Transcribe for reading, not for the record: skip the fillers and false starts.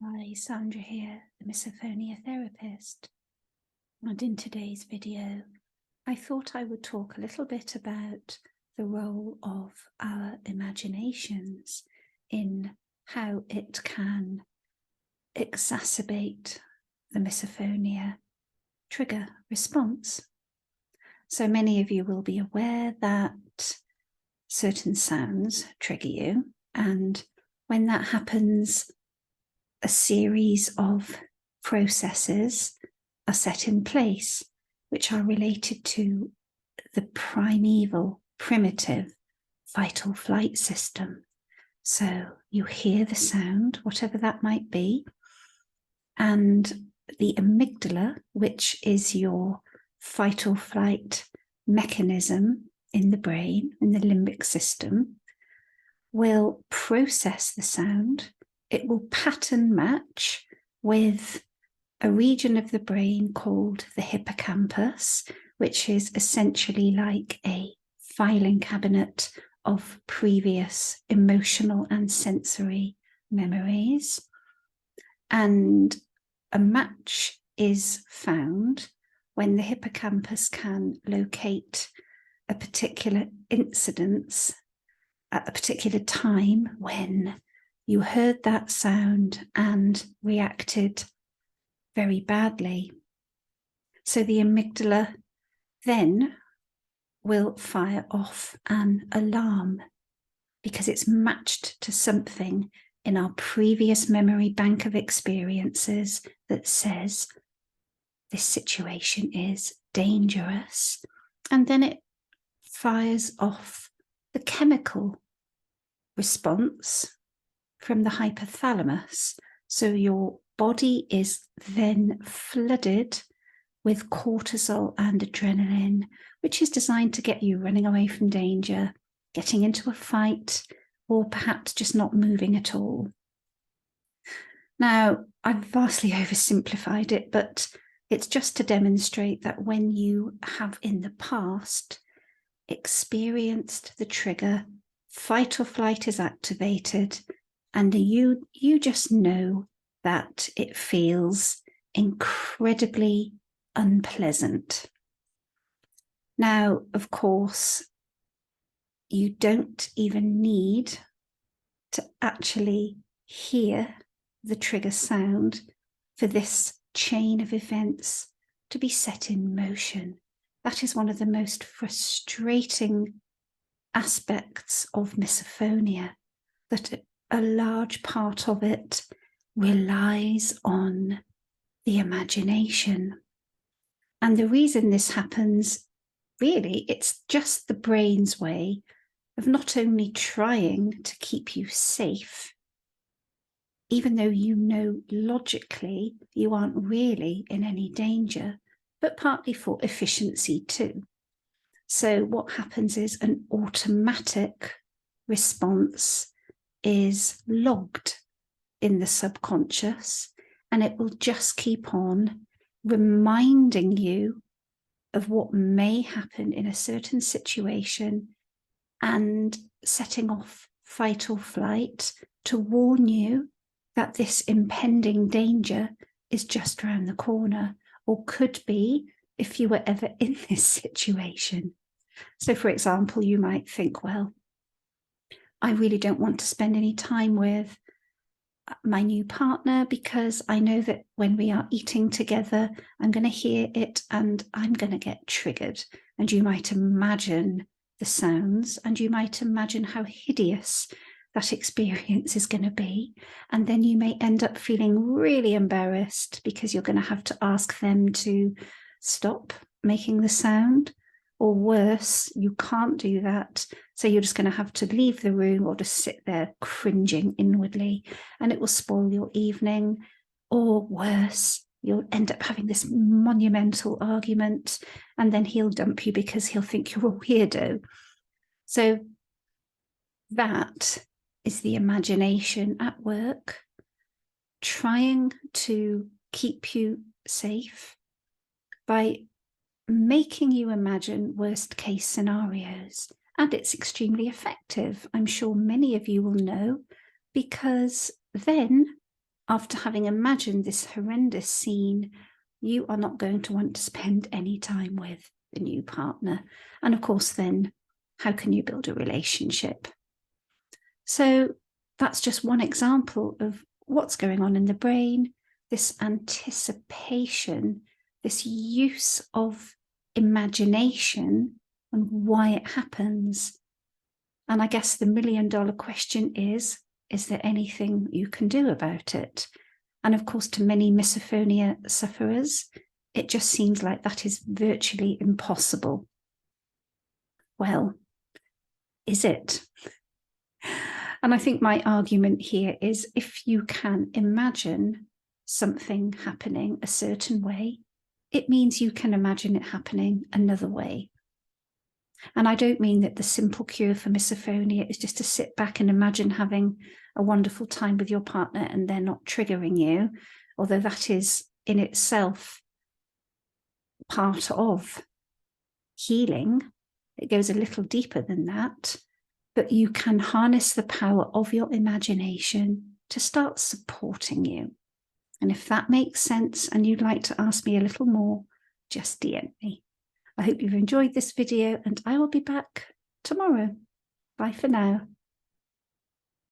Hi, Sandra here, the Misophonia therapist. And in today's video, I thought I would talk a little bit about the role of our imaginations in how it can exacerbate the misophonia trigger response. So many of you will be aware that certain sounds trigger you, and when that happens, a series of processes are set in place which are related to the primeval, primitive fight or flight system. So you hear the sound, whatever that might be, and the amygdala, which is your fight or flight mechanism in the brain, in the limbic system, will process the sound. It will pattern match with a region of the brain called the hippocampus, which is essentially like a filing cabinet of previous emotional and sensory memories. And a match is found when the hippocampus can locate a particular incidence at a particular time when you heard that sound and reacted very badly. So the amygdala then will fire off an alarm because it's matched to something in our previous memory bank of experiences that says this situation is dangerous. And then it fires off the chemical response from the hypothalamus. So your body is then flooded with cortisol and adrenaline, which is designed to get you running away from danger, getting into a fight, or perhaps just not moving at all. Now, I've vastly oversimplified it, but it's just to demonstrate that when you have in the past experienced the trigger, fight or flight is activated, and you just know that it feels incredibly unpleasant. Now, of course, you don't even need to actually hear the trigger sound for this chain of events to be set in motion. That is one of the most frustrating aspects of misophonia, that a large part of it relies on the imagination. And the reason this happens, really, it's just the brain's way of not only trying to keep you safe, even though you know logically you aren't really in any danger, but partly for efficiency too. So what happens is an automatic response is logged in the subconscious, and it will just keep on reminding you of what may happen in a certain situation and setting off fight or flight to warn you that this impending danger is just around the corner, or could be if you were ever in this situation. So, for example, you might think, well, I really don't want to spend any time with my new partner because I know that when we are eating together, I'm going to hear it and I'm going to get triggered. And you might imagine the sounds, and you might imagine how hideous that experience is going to be. And then you may end up feeling really embarrassed because you're going to have to ask them to stop making the sound. Or worse, you can't do that. So you're just going to have to leave the room or just sit there cringing inwardly, and it will spoil your evening. Or worse, you'll end up having this monumental argument, and then he'll dump you because he'll think you're a weirdo. So that is the imagination at work, trying to keep you safe by making you imagine worst case scenarios. And it's extremely effective. I'm sure many of you will know, because then after having imagined this horrendous scene, you are not going to want to spend any time with the new partner. And of course, then how can you build a relationship? So that's just one example of what's going on in the brain, this anticipation, this use of imagination and why it happens. And I guess the million-dollar question is there anything you can do about it? And of course, to many misophonia sufferers, it just seems like that is virtually impossible. Well, is it? And I think my argument here is if you can imagine something happening a certain way, it means you can imagine it happening another way. And I don't mean that the simple cure for misophonia is just to sit back and imagine having a wonderful time with your partner and they're not triggering you, although that is in itself part of healing. It goes a little deeper than that, but you can harness the power of your imagination to start supporting you. And if that makes sense and you'd like to ask me a little more, just DM me. I hope you've enjoyed this video and I will be back tomorrow. Bye for now.